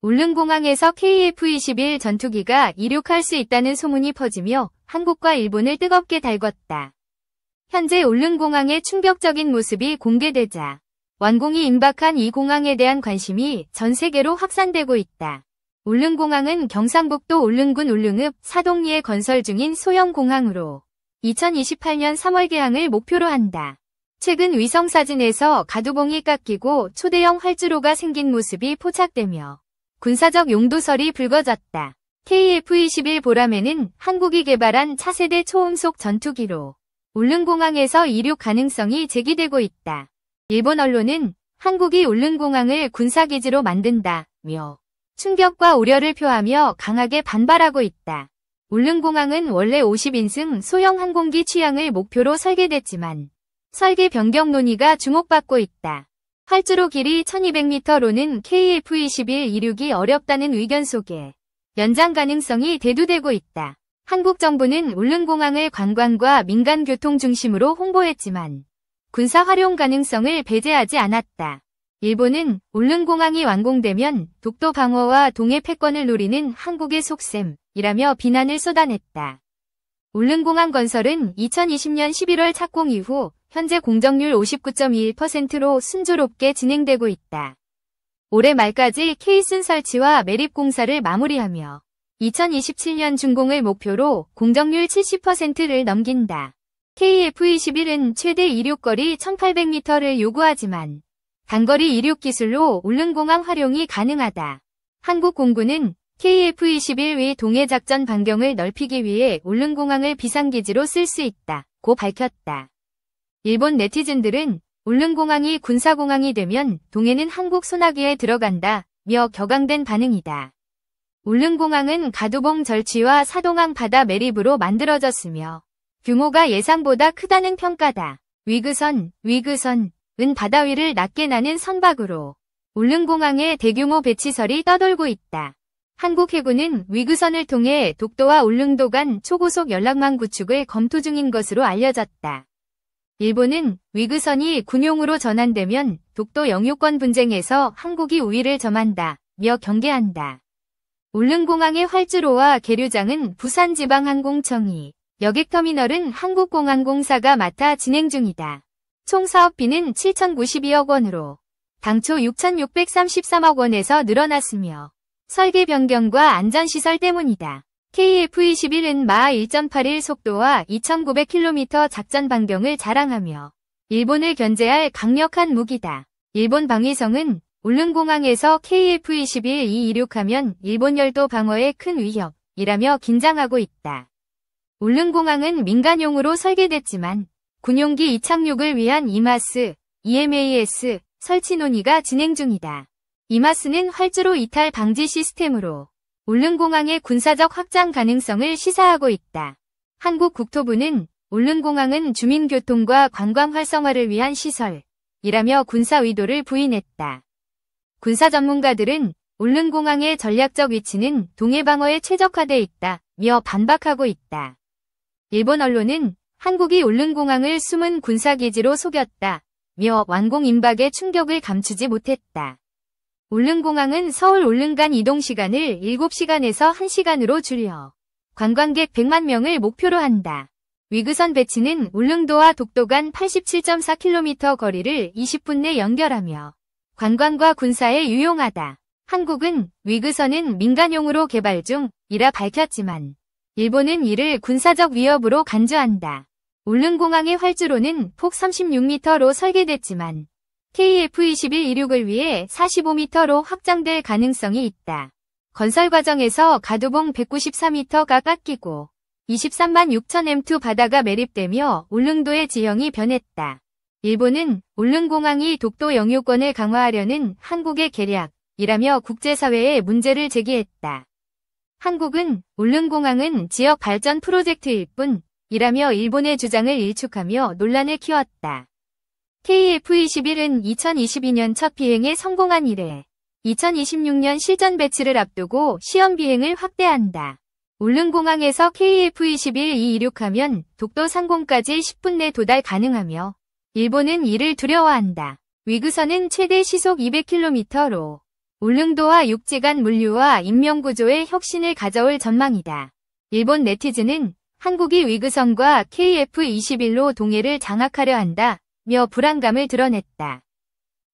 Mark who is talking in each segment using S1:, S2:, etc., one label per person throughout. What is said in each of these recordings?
S1: 울릉공항에서 KF-21 전투기가 이륙할 수 있다는 소문이 퍼지며 한국과 일본을 뜨겁게 달궜다. 현재 울릉공항의 충격적인 모습이 공개되자 완공이 임박한 이 공항에 대한 관심이 전 세계로 확산되고 있다. 울릉공항은 경상북도 울릉군 울릉읍 사동리에 건설 중인 소형 공항으로 2028년 3월 개항을 목표로 한다. 최근 위성사진에서 가두봉이 깎이고 초대형 활주로가 생긴 모습이 포착되며 군사적 용도설이 불거졌다. KF-21 보라매는 한국이 개발한 차세대 초음속 전투기로 울릉공항에서 이륙 가능성이 제기되고 있다. 일본 언론은 한국이 울릉공항을 군사기지로 만든다며 충격과 우려를 표하며 강하게 반발하고 있다. 울릉공항은 원래 50인승 소형 항공기 취향을 목표로 설계됐지만 설계 변경 논의가 주목받고 있다. 활주로 길이 1200m로는 KF-21 이륙이 어렵다는 의견 속에 연장 가능성이 대두되고 있다. 한국 정부는 울릉공항을 관광과 민간 교통 중심으로 홍보했지만 군사 활용 가능성을 배제하지 않았다. 일본은 울릉공항이 완공되면 독도 방어와 동해 패권을 노리는 한국의 속셈이라며 비난을 쏟아냈다. 울릉공항 건설은 2020년 11월 착공 이후 현재 공정률 59.21%로 순조롭게 진행되고 있다. 올해 말까지 케이슨 설치와 매립 공사를 마무리하며 2027년 준공을 목표로 공정률 70%를 넘긴다. KF-21은 최대 이륙거리 1800m를 요구하지만 단거리 이륙 기술로 울릉공항 활용이 가능하다. 한국 공군은 KF-21 위 동해작전 반경을 넓히기 위해 울릉공항을 비상기지로 쓸 수 있다고 밝혔다. 일본 네티즌들은 울릉공항이 군사공항이 되면 동해는 한국 손아귀에 들어간다며 격앙된 반응이다. 울릉공항은 가두봉 절취와 사동항 바다 매립으로 만들어졌으며 규모가 예상보다 크다는 평가다. 위그선은 바다 위를 낮게 나는 선박으로 울릉공항에 대규모 배치설이 떠돌고 있다. 한국 해군은 위그선을 통해 독도와 울릉도 간 초고속 연락망 구축을 검토 중인 것으로 알려졌다. 일본은 위그선이 군용으로 전환되면 독도 영유권 분쟁에서 한국이 우위를 점한다며 경계한다. 울릉공항의 활주로와 계류장은 부산지방항공청이, 여객터미널은 한국공항공사가 맡아 진행 중이다. 총 사업비는 7,092억 원으로 당초 6,633억 원에서 늘어났으며 설계 변경과 안전시설 때문이다. KF-21은 마하 1.81 속도와 2,900km 작전 반경을 자랑하며 일본을 견제할 강력한 무기다. 일본 방위성은 울릉공항에서 KF-21이 이륙하면 일본 열도 방어에 큰 위협이라며 긴장하고 있다. 울릉공항은 민간용으로 설계됐지만 군용기 이착륙을 위한 EMAS 설치 논의가 진행 중이다. EMAS는 활주로 이탈 방지 시스템으로 울릉공항의 군사적 확장 가능성을 시사하고 있다. 한국 국토부는 울릉공항은 주민교통과 관광 활성화를 위한 시설이라며 군사 의도를 부인했다. 군사 전문가들은 울릉공항의 전략적 위치는 동해 방어에 최적화돼 있다며 반박하고 있다. 일본 언론은 한국이 울릉공항을 숨은 군사기지로 속였다며 완공 임박의 충격을 감추지 못했다. 울릉공항은 서울 울릉 간 이동시간을 7시간에서 1시간으로 줄여 관광객 100만 명을 목표로 한다. 위그선 배치는 울릉도와 독도 간 87.4km 거리를 20분 내 연결하며 관광과 군사에 유용하다. 한국은 위그선은 민간용으로 개발 중이라 밝혔지만 일본은 이를 군사적 위협으로 간주한다. 울릉공항의 활주로는 폭 36m로 설계됐지만 KF-21 이륙을 위해 45m로 확장될 가능성이 있다. 건설 과정에서 가두봉 194m가 깎이고 23만 6천 M2 바다가 매립되며 울릉도의 지형이 변했다. 일본은 울릉공항이 독도 영유권을 강화하려는 한국의 계략이라며 국제사회에 문제를 제기했다. 한국은 울릉공항은 지역 발전 프로젝트일 뿐이라며 일본의 주장을 일축하며 논란을 키웠다. KF-21은 2022년 첫 비행에 성공한 이래 2026년 실전 배치를 앞두고 시험 비행을 확대한다. 울릉공항에서 KF-21이 이륙하면 독도 상공까지 10분 내 도달 가능하며 일본은 이를 두려워한다. 위그선은 최대 시속 200km로 울릉도와 육지 간 물류와 인명구조의 혁신을 가져올 전망이다. 일본 네티즌은 한국이 위그선과 KF-21로 동해를 장악하려 한다며 불안감을 드러냈다.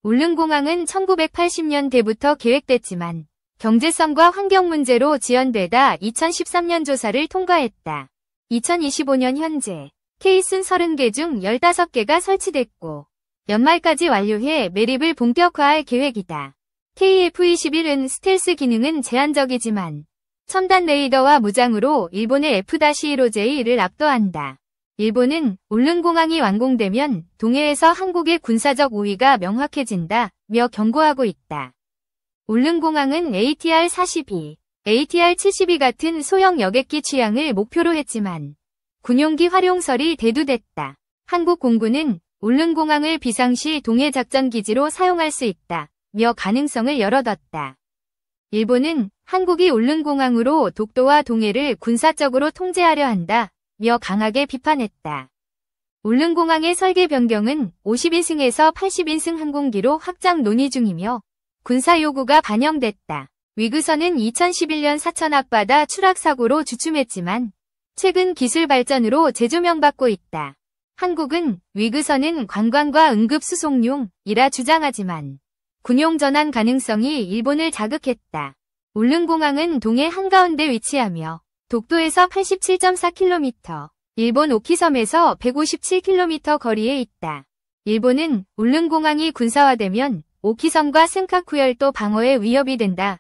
S1: 울릉공항은 1980년대부터 계획됐지만 경제성과 환경 문제로 지연되다 2013년 조사를 통과했다. 2025년 현재 케이슨 30개 중 15개가 설치됐고 연말까지 완료해 매립을 본격화할 계획이다. KF-21은 스텔스 기능은 제한적이지만 첨단 레이더와 무장으로 일본의 F-15J를 압도한다. 일본은 울릉공항이 완공되면 동해에서 한국의 군사적 우위가 명확해진다며 경고하고 있다. 울릉공항은 ATR-42, ATR-72 같은 소형 여객기 취향을 목표로 했지만 군용기 활용설이 대두됐다. 한국 공군은 울릉공항을 비상시 동해작전기지로 사용할 수 있다며 가능성을 열어뒀다. 일본은 한국이 울릉공항으로 독도와 동해를 군사적으로 통제하려 한다며 강하게 비판했다. 울릉공항의 설계 변경은 50인승에서 80인승 항공기로 확장 논의 중이며 군사 요구가 반영됐다. 위그선은 2011년 사천 앞바다 추락 사고로 주춤했지만 최근 기술 발전으로 재조명받고 있다. 한국은 위그선은 관광과 응급 수송용이라 주장하지만 군용 전환 가능성이 일본을 자극했다. 울릉공항은 동해 한가운데 위치하며 독도에서 87.4km, 일본 오키섬에서 157km 거리에 있다. 일본은 울릉공항이 군사화되면 오키섬과 센카쿠열도 방어에 위협이 된다며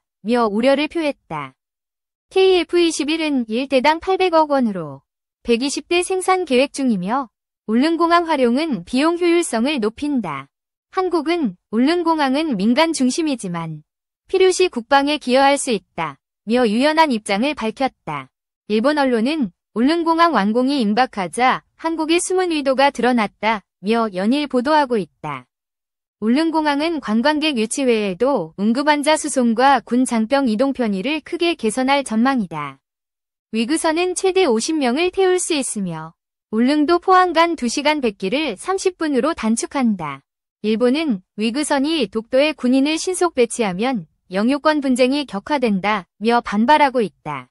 S1: 우려를 표했다. KF-21은 1대당 800억 원으로 120대 생산 계획 중이며 울릉공항 활용은 비용 효율성을 높인다. 한국은 울릉공항은 민간 중심이지만 필요시 국방에 기여할 수 있다며 유연한 입장을 밝혔다. 일본 언론은 울릉공항 완공이 임박하자 한국의 숨은 의도가 드러났다며 연일 보도하고 있다. 울릉공항은 관광객 유치 외에도 응급환자 수송과 군 장병 이동 편의를 크게 개선할 전망이다. 위그선은 최대 50명을 태울 수 있으며 울릉도 포항 간 2시간 백기를 30분으로 단축한다. 일본은 위그선이 독도에 군인을 신속 배치하면 영유권 분쟁이 격화된다며 반발하고 있다.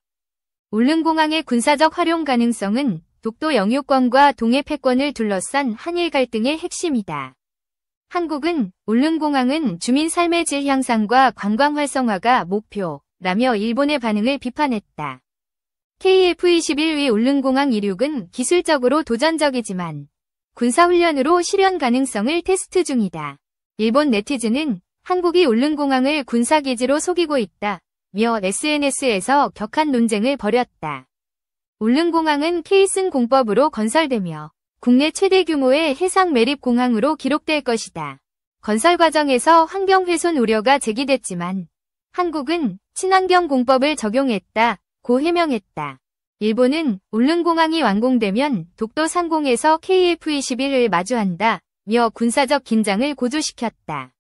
S1: 울릉공항의 군사적 활용 가능성은 독도 영유권과 동해 패권을 둘러싼 한일 갈등의 핵심이다. 한국은 울릉공항은 주민 삶의 질 향상과 관광 활성화가 목표라며 일본의 반응을 비판했다. KF-21위 울릉공항 이륙은 기술적으로 도전적이지만 군사훈련으로 실현 가능성을 테스트 중이다. 일본 네티즌은 한국이 울릉공항을 군사기지로 속이고 있다며 SNS에서 격한 논쟁을 벌였다. 울릉공항은 케이슨 공법으로 건설되며 국내 최대 규모의 해상 매립 공항으로 기록될 것이다. 건설 과정에서 환경훼손 우려가 제기됐지만 한국은 친환경 공법을 적용했다고 해명했다. 일본은 울릉공항이 완공되면 독도 상공에서 KF-21을 마주한다며 군사적 긴장을 고조시켰다.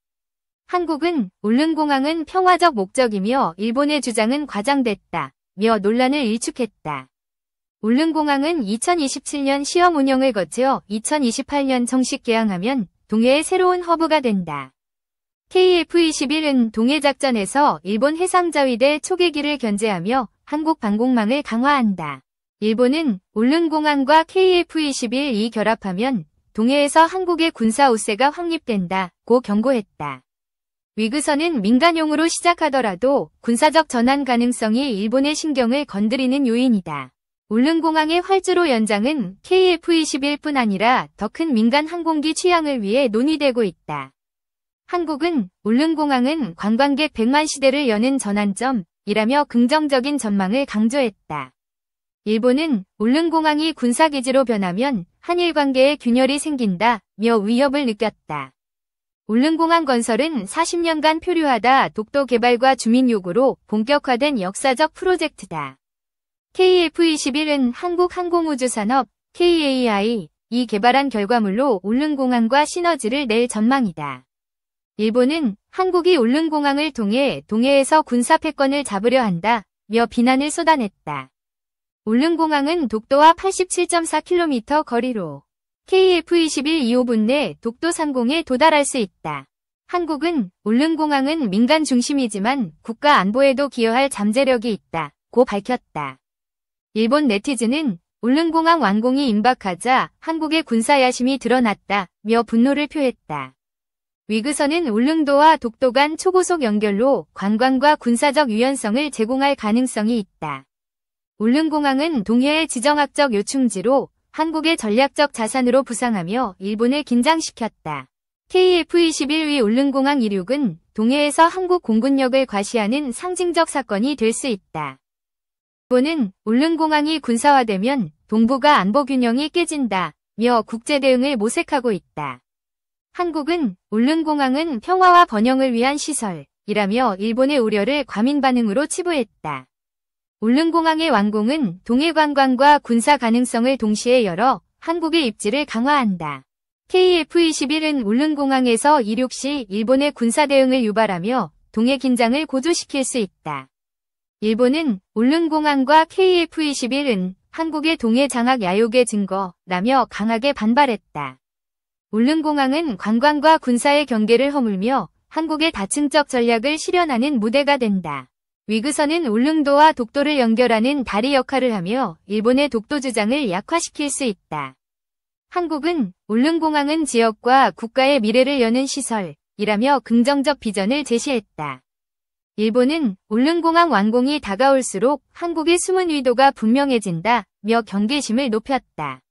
S1: 한국은 울릉공항은 평화적 목적이며 일본의 주장은 과장됐다며 논란을 일축했다. 울릉공항은 2027년 시험 운영을 거쳐 2028년 정식 개항하면 동해의 새로운 허브가 된다. KF-21은 동해작전에서 일본 해상자위대 초계기를 견제하며 한국 방공망을 강화한다. 일본은 울릉공항과 KF-21이 결합하면 동해에서 한국의 군사 우세가 확립된다고 경고했다. 위그선은 민간용으로 시작하더라도 군사적 전환 가능성이 일본의 신경을 건드리는 요인이다. 울릉공항의 활주로 연장은 KF-21뿐 아니라 더 큰 민간 항공기 취향을 위해 논의되고 있다. 한국은 울릉공항은 관광객 100만 시대를 여는 전환점이라며 긍정적인 전망을 강조했다. 일본은 울릉공항이 군사기지로 변하면 한일 관계에 균열이 생긴다며 위협을 느꼈다. 울릉공항 건설은 40년간 표류하다 독도 개발과 주민 요구로 본격화된 역사적 프로젝트다. KF-21은 한국항공우주산업 KAI 이 개발한 결과물로 울릉공항과 시너지를 낼 전망이다. 일본은 한국이 울릉공항을 통해 동해에서 군사 패권을 잡으려 한다며 비난을 쏟아냈다. 울릉공항은 독도와 87.4km 거리로 KF-21 25분 내 독도 상공에 도달할 수 있다. 한국은 울릉공항은 민간 중심이지만 국가 안보에도 기여할 잠재력이 있다고 밝혔다. 일본 네티즌은 울릉공항 완공이 임박하자 한국의 군사 야심이 드러났다며 분노를 표했다. 위그선은 울릉도와 독도 간 초고속 연결로 관광과 군사적 유연성을 제공할 가능성이 있다. 울릉공항은 동해의 지정학적 요충지로 한국의 전략적 자산으로 부상하며 일본을 긴장시켰다. KF-21위 울릉공항 이륙은 동해에서 한국 공군력을 과시하는 상징적 사건이 될 수 있다. 일본은 울릉공항이 군사화되면 동북아 안보 균형이 깨진다며 국제 대응을 모색하고 있다. 한국은 울릉공항은 평화와 번영을 위한 시설이라며 일본의 우려를 과민 반응으로 치부했다. 울릉공항의 완공은 동해 관광과 군사 가능성을 동시에 열어 한국의 입지를 강화한다. KF-21은 울릉공항에서 이륙 시 일본의 군사 대응을 유발하며 동해 긴장을 고조시킬 수 있다. 일본은 울릉공항과 KF-21은 한국의 동해 장악 야욕의 증거라며 강하게 반발했다. 울릉공항은 관광과 군사의 경계를 허물며 한국의 다층적 전략을 실현하는 무대가 된다. 위그선은 울릉도와 독도를 연결하는 다리 역할을 하며 일본의 독도 주장을 약화시킬 수 있다. 한국은 울릉공항은 지역과 국가의 미래를 여는 시설이라며 긍정적 비전을 제시했다. 일본은 울릉공항 완공이 다가올수록 한국의 숨은 의도가 분명해진다며 경계심을 높였다.